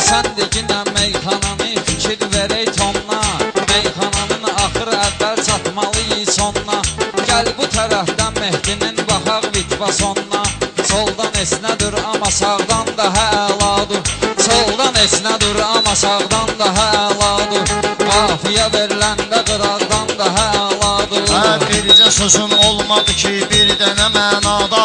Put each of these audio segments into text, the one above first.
Sən deginə meyxananı fikir verək tonla, meyxananın axır əvvəl çatmalıyıq sonuna. Gəl bu tərəfdən Mehdinin baxaq vitvasonuna. Soldan esnədir amma sağdan daha əladır. Soldan esnədir amma sağdan daha əladır. Qafiyə veriləndə qıraqdan daha əladır. Bircə sözün olmadı ki bir dənə mənada,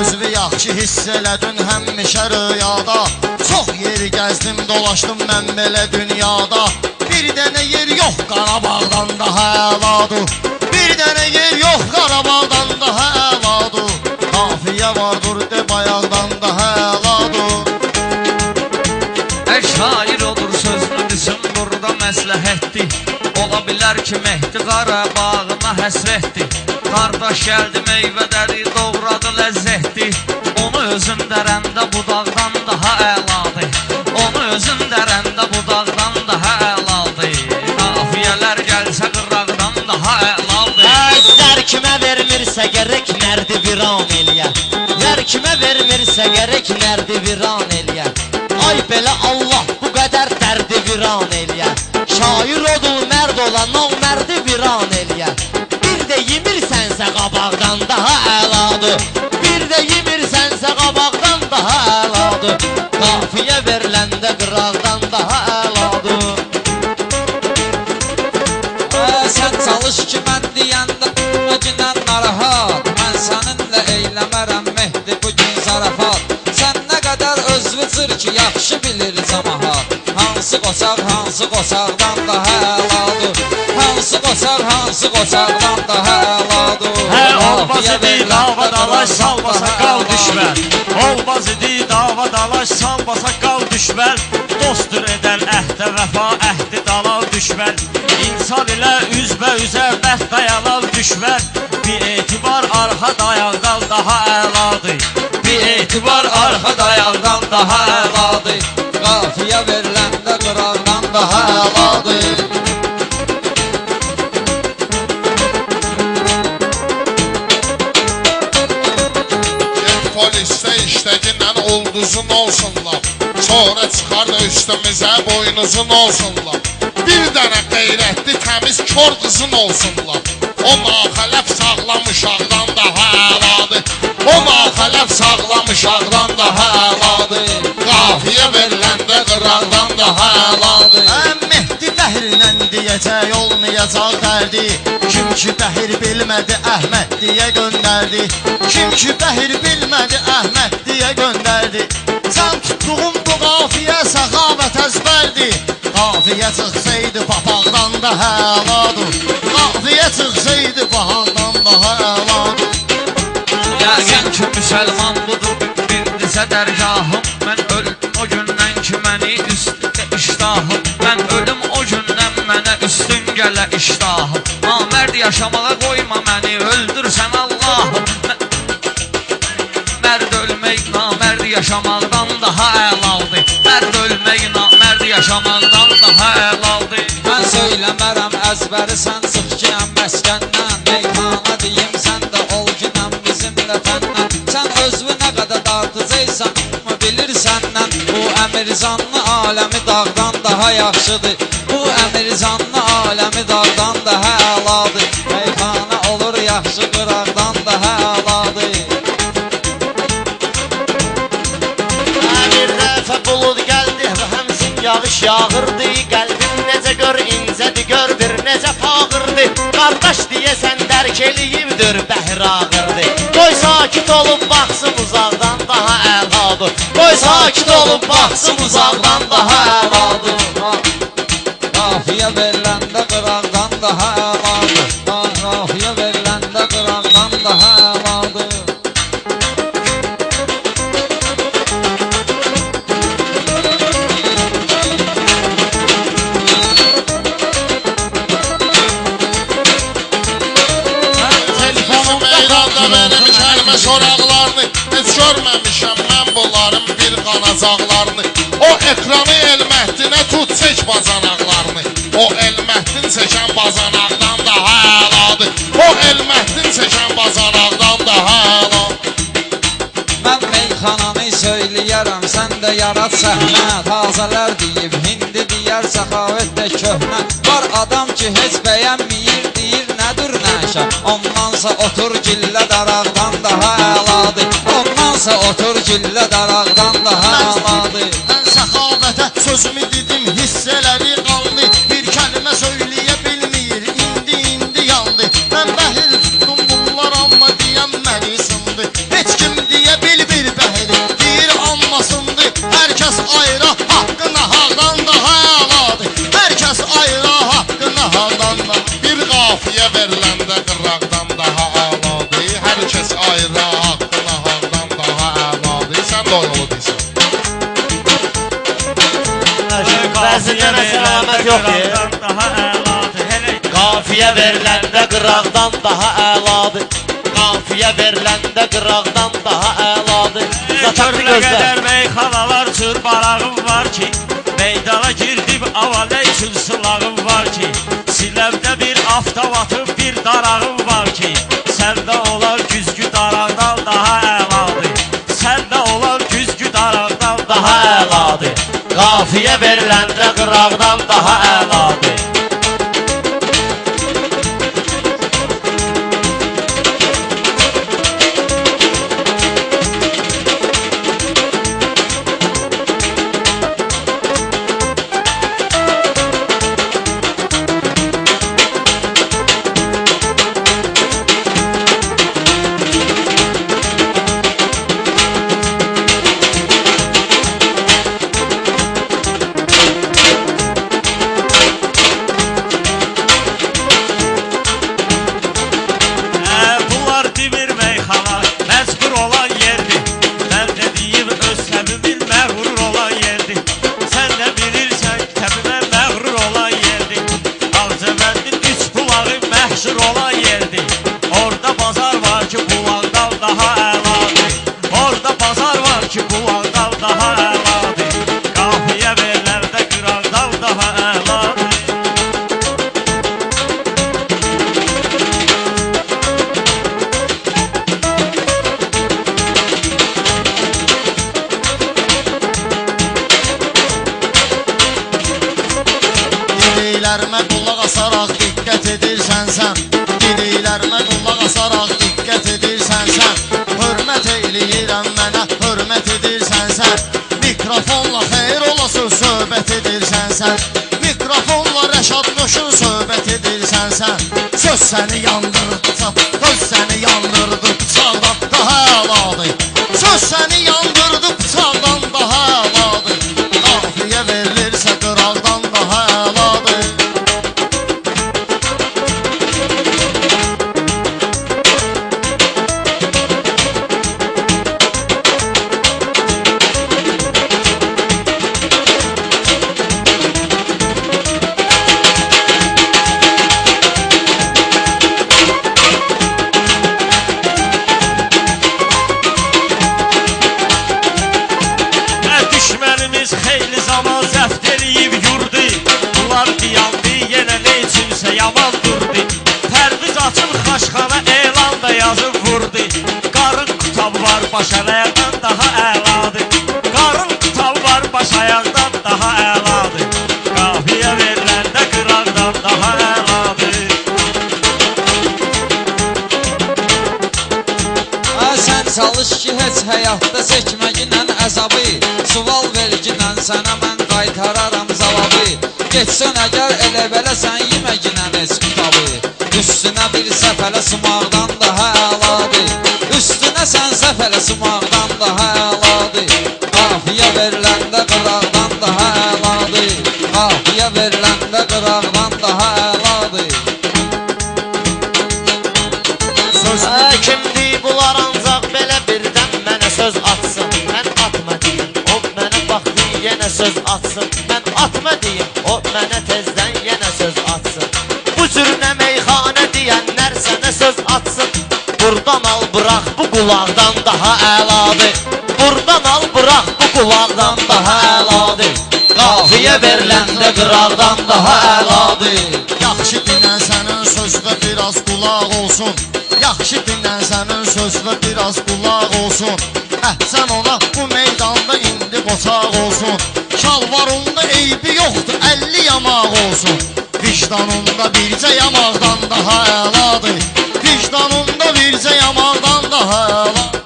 özünü yaxşı hiss elədin həmişə rüyada. Çox yeri gəzdim dolaşdım mən belə dünyada, bir dənə yer yox Qarabağdan daha əladır. Bir dənə yer yox Qarabağdan daha əladır. Qafiyə vardır de bayaqdan daha əladır. Şair olur sözünü bizim burada məsləhətdir. Ola bilər ki Mehdi Qarabağına həsrətdir. Qardaş gəldi meyvədəri doğradı ləzzətdir. Onu özün dərəndə budaqdan daha əladır. Onu özün dərəndə budaqdan daha əladır. Qafiyələr gəlsə qıraqdan daha əladır. Zər kimə vermirsə gərək mərdi viran eləyə. Zər kimə vermirsə gərək mərdi viran eləyə. Ay belə Allah bu qədər dərdi viran eləyə. Şair odul mərd olan o mərdi viran eləyə. Bir də yemirsənsə qabaqdan daha əladır. Bir də yemirsənsə qabaqdan daha əladır. Qafiyə veriləndə qıraqdan daha əladır. Sən çalış ki mən deyəndə Məcinən narahat. Mən səninlə eyləmərəm Mehdi bugün zarafat. Sən nə qədər özvü cır ki yaxşı bilir cəmahat. Hansı qocaqdan daha əladır. Hansı qocaqdan daha əladır. Olmaz idi dava dalaş salmasa qal düşmən. Olmaz idi dava dalaş salmasa qal düşmən. Dostdur edən əhdə vəfa əhdi dalal düşmən. İnsan ilə üzbə-üzə bəxt dayalal düşmən. Bir etibar arxa dayaqdan daha əladır. Bir etibar arxa dayaqdan daha əladır. Qafiyə veriləndə qıraqdan daha əladır. Get polisdə işləginən ulduzun olsunlar. Sonra çıxar da üstümüzə boynuzun olsunlar. Bir dənə qeyrətli təmiz kör qızın olsunlar. O naxələf sağlam uşaqdan daha əladır. O naxələf sağlam uşaqdan daha əladır. Qafiyə veriləndə qıraqdan daha əladır. Mehdi bəhrlə deyəcək olmayacaq dərdi. Kim ki bəhir bilmədi Əhməd deyə göndərdi. Kim ki bəhir bilmədi Əhməd deyə göndərdi. Can tutduğum bu qafiyə səxavət əzbərdi. Qafiyə çıxsaydı papaqdan daha əladır. Qafiyə çıxsaydı pahandan daha əladır. Yəqin ki müsəlman budur bildirsə dərgahım. Mən ölüm o gündən ki məni üstə iştahım. Mən ölüm o gündən mənə üstün gələ iştahım. Namərd yaşamağa qoyma məni öldürsən Allahım. Mərd ölmək namərd yaşamaqdan daha əladır. Mərd ölmək namərd yaşamaqdan daha əladır. Mən söyləmərəm əzbəri sən çıx ki əm məskəndən. Meyxana deyim sən də ol ki nəm bizimlə təndən. Sən özvü nə qədər dartıcaysan bilirsəndən. Bu əmirzanlı aləmi dağdan daha yaxşıdır. Bu əmirzanlı aləmi dağdan daha əladır. Meyxana olur yaxşı qıraqdan daha əladır. Bir dəfə bulud gəldi və həmsin yağış yağırdı. Qəlbim necə gör incədi gör bir necə fağırdı. Qardaş deyəsən dərk eləyibdir bəhr ağırdı. Qoy sakit olub baxsın uzaqdan daha əladır. Qoy sakit olub baxsın uzaqdan daha əladır. Qafiyə veriləndə qıraqdan daha əladır. Qafiyə veriləndə qıraqdan daha əladır. Mənim kəlmə soraqlarını heç görməmişəm mən bunların bir qanacaqlarını. O ekranı Elməhdinə tut çək bazanaqlarını. O Elməhdin çəkən bazanaqdan daha əladır. O Elməhdin çəkən bazanaqdan daha əladır. Mən meyxananı söyləyərəm sən səndə yarat səhnə. Tazələr deyib, hindi deyər səxavət də köhnə. Var adam ki, heç bəyənməyir, deyir nədir nəşə. Ondansa otur gillə daraqdan daha əladır. Ondansa otur gillə daraqdan daha əladır. Mən səxavətə sözümü dedim, hissələri qaldı. Bir kəlmə söyləyə bilmir, indi yandı. Mən bəhir tutdum bunlar, amma deyəm məni sındı. Heç kim deyə bilmir bəhir, deyir ammasındı. Hər kəs ayrı, haqqı nahaqdan daha əladır. Hər kəs ayrı, haqqı nahaqdan daha. Bir qafiyə veriləndə qıraqdan daha əladır. Hər kəs ayrı, haqqı nahaqdan daha əladır. Sən də o yolu deyirsən. Bəzindən əsəlamət yox ki. Qafiyə veriləndə qıraqdan daha əladır. Qafiyə veriləndə qıraqdan daha əladır. Körlə qədər meyxanalar çırbarağım var ki, meydana girdib avaleyküm sılağım var ki, Siləmdə bir aftab atıb bir darağım var ki, səndə olan güzgü daraqdan daha əladır. Səndə olan güzgü daraqdan Daha əladır. Qafiyə veriləndə qıraqdan daha əladır. Dediklərimə qulaq asaraq diqqət edirsən sən. Dediklərimə qulaq asaraq diqqət edirsən sən. Hörmət eləyirəm mənə, hörmət edirsən sən. Mikrofonla xeyir olasın, söhbət edirsən sən. Mikrofonla Rəşad Qoşun söhbət edirsən sən. Söz səni yandırdı, söz səni yandırdı, bıçaqdan daha əladır. Söz səni yandırdı, bıçaqdan daha əladır. Qafiyə verilirsə qıraqdan daha əladır. Düşmənimiz xeyli zaman zəft eləyib yurdu. Bunlar diyandı, yenə nə üçünsə yaman durdu. Pərviz açıb xaşxana elan da yazıb vurdu. Qarın qutab var baş ələyəqdən daha əladır. Qarın qutab var baş ayaqdan daha əladır. Qafiyə veriləndə qıraqdan daha əladır. Sən çalış ki, heç həyatda çəkməginlə əzabı. Sual verginlə sənə mən qaytararam zavabı. Geçsən əgər elə belə sən yeməginlə heç kitabı. Üstünə bir səfələ sımaqdan daha əladır. Üstünə sən səfələ sımaqdan daha əladır. Qafiyə veriləndə qıraqdan daha əladır. Qafiyə veriləndə qıraqdan daha əladır. Kimdir bunlar ancaq belə birdən mənə söz atsın. Mən atma deyim, o mənə baxdı yenə söz atsın. Mən atma deyim, o mənə tezdən yenə söz atsın. Bu cür nə meyxanə deyənlər sənə söz atsın. Burdan al bırax, bu qulaqdan daha əladır. Burdan al bırax, bu qulaqdan daha əladır. Qafiyə veriləndə qıraqdan daha əladır. Yaxşı dinən sənin sözdə biraz qulaq olsun. Yaxşı dinən sənin sözdə biraz qulaq olsun. Sən ona bu meydanda indi qoşulsun. qoçaq olsun. Şalvarında eybi yoxdur, 50 yamaq olsun. Vicdanında bircə yamaqdan daha əladır. Vicdanında bircə yamaqdan daha əladır.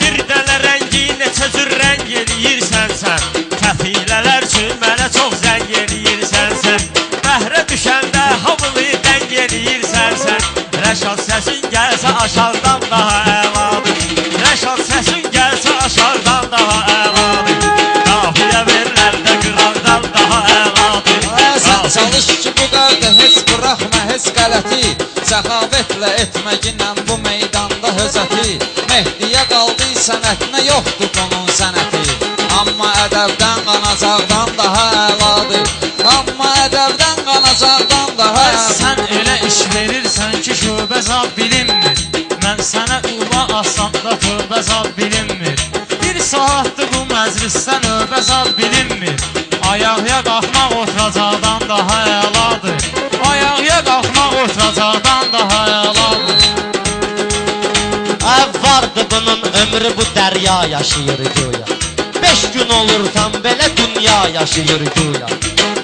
Bir dənə rəngi neçə cür rəng eləyirsən sən. Təfilələr üçün mənə çox zəng eləyirsən sən. Bəhrə düşəndə hamını dəng eləyirsən sən. Rəşad səsin gəlsə aşağıdan daha əladır. Rəşad səsin gəlsə aşağıdan daha əladır. Qafiyə verilərdə qıraqdan daha əladır. Sən çalış ki bu qarda heç buraxma heç qələti. Səxavətlə etməginlə bu meydanda hözəti. Mehdiyə qaldı sənətinə yoxdur bunun sənəti. Amma ədəbdən qanacaqdan daha əladır. Amma ədəbdən qanacaqdan daha əladır. Sən elə iş verirsən ki şöbə zad bilinmir. Mən sənə ula asanda tövbə zad bilinmir. Bir saatdır bu məclisdə növbə zad bilinmir. Ayaqya qalxmaq oturacaqdan daha əladır. Ayaqya qalxmaq oturacaqdan daha əladır. Vardı bunun ömrü bu dərya yaşayır güya. 5 gün olur tam belə dünya yaşayır güya.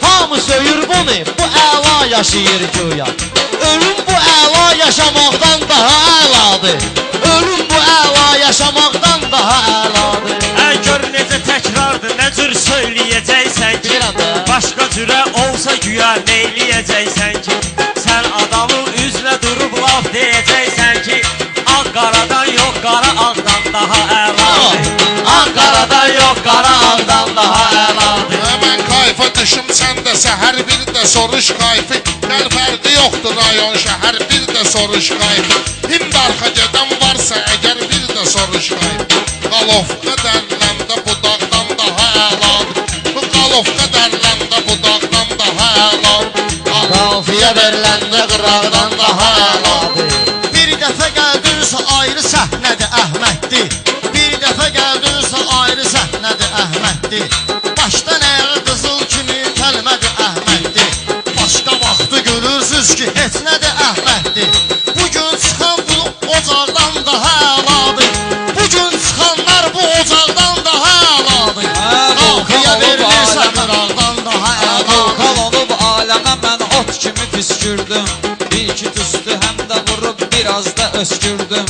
Hamı söyür bunu, bu əla yaşayır güya. Ölüm bu əla yaşamaqdan daha əladır. Ölüm bu əla yaşamaqdan daha əladır. Gör necə təkrardır, nə cür söyləyəcəksən ki. Başqa cürə olsa güya neyləyəcəksən ki. Sən adamın üzlə durub laf deyəcəksən ki. Anqaradan yox, qara ağdan daha əladır. Anqaradan yox, qara ağdan daha əladır. Mən kayfa düşüm sən də səhər bir də soruş kayfi. Gəl fərqi yoxdur rayon şəhər bir də soruş kayfi. Hind arxa gedən varsa əgər bir də soruş kayfi. Qalovqa dərləndə budaqdan daha əladır. Bu qalovqa dərləndə budaqdan daha əladır. Qafiyə veriləndə qıraqdan daha əladır. Bir dəfə gəldinsə ayrı səhnədir Əhməddir. Bir dəfə gəldinsə ayrı səhnədir Əhməddir. Başdan ayağa qızıl kimi kəlmədir Əhməddir. Başqa vaxtı görürsüz ki heç nədir Əhməddir. Bugün çıxan bu ocaqdan daha əladır. Bugün çıxanlar bu ocaqdan daha əladır. Qafiyə verilirsə qıraqdan daha əladır. Vulkan olub aləmə mən ot kimi püskürdüm. Bir iki tüstü həm də vurub biraz da öskürdüm.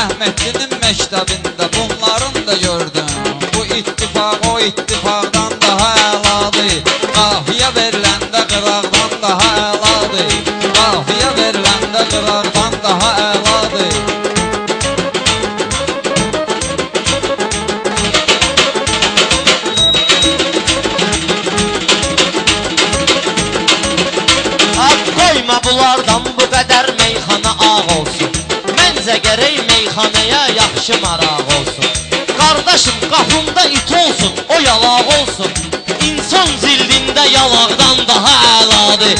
Əhmədlinin məktəbində bunların da gördüm. Bu ittifaq o ittifaqdan daha əladır. Qafiyə veriləndə qıraqdan daha əladır. Qafiyə veriləndə qıraqdan daha əladır. Qoyma bunlardan bu qədər meyxana ağ olsun. Məncə gərək meyxanaya yaxşı maraq olsun. Qardaşım qapımda it olsun, o yalaq olsun. İnsan zildində yalaqdan daha əladır.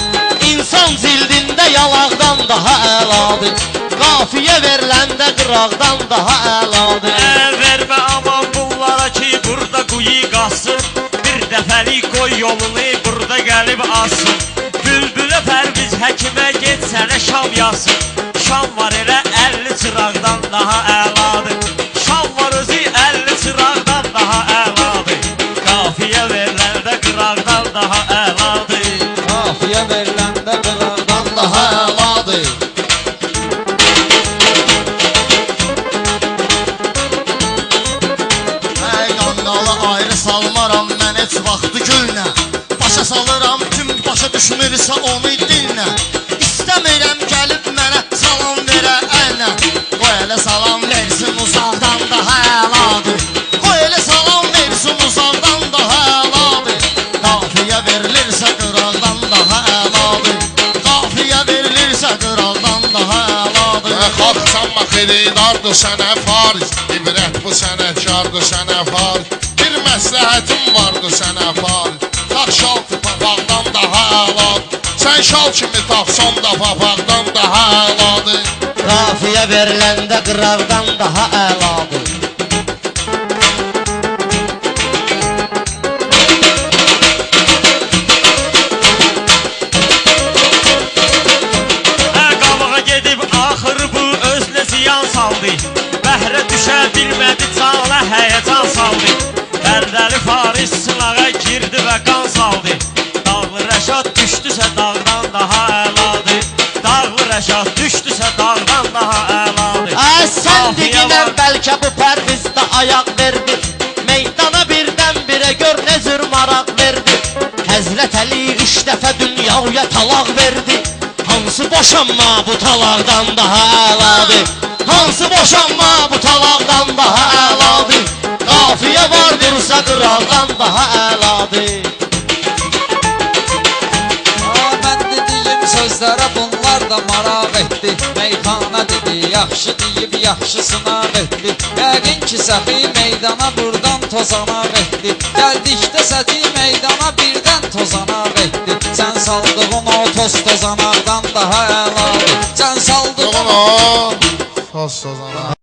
İnsan zildində yalaqdan daha əladır. Qafiyə veriləndə qıraqdan daha əladır. Vermə aman bunlara ki burada quyu qazsın. Bir dəfəlik qoy yolunu burada gəlib alsın. Bülbülə pərviz həkimə get sənə şam yazsın. Şam var elə 50 çıraqdan daha əladır. Şam var özü 50 çıraqdan daha əladır. Qafiyə veriləndə qıraqdan daha əladır. Qafiyə veriləndə qıraqdan Daha əladır. Qandalı ayrı salmaram mən heç vaxtı gülnə. Başa salıram kim başa düşmürsə onu dinlə. İstəmirəm gəlib mənə salam verə əllə. Qoy elə salam versin uzaqdan daha əladır. Qoy elə salam versin uzaqdan daha əladır. Qafiyə verilirsə qıraqdan daha əladır. Qafiyə verilirsə qıraqdan daha əladır. Xalqsanma xiridardır sənə fariz. İbrət bu sənətkardır sənə fariz. Bir məsləhətim vardır sənə fariz. Tax şal papaqdan daha əladır. Sən şal kimi taxsan da papaqdan daha əladır. Qafiyə veriləndə qıraqdan daha əladır. Qabağa gedib axırı bu özünə ziyan saldı. Bəhrə düşə bilmədi cana həyəcan saldı. Dərdəli fari Paris sınağa girdi və qan saldı. Dağlı Rəşad düşdüsə dağdan daha əladır. Dağlı Rəşad düşdüsə dağdan daha əladır. Sən diginən bəlkə bu pərvizdə ayaq verdi. Meydana birdən-birə gör nə zür maraq verdi. Həzrət Əli 3 dəfə dünyaya talaq verdi. Hansı boşanma bu talaqdan daha əladır? Hansı boşanma bu talaqdan daha əladır? Qafiyə vardırsa qıraqdan daha əladır. Mən dediyim sözlərə bunlar da maraq etdi. Meyxana dedi, yaxşı deyib yaxşısına etdi. Yəqin ki səxi meydana burdan tozanaq etdi. Gəldikdə səti meydana birdən tozanaq etdi. Sən saldığın o toz tozanaqdan daha əladır. Sən saldığın Yox, toz tozanaq.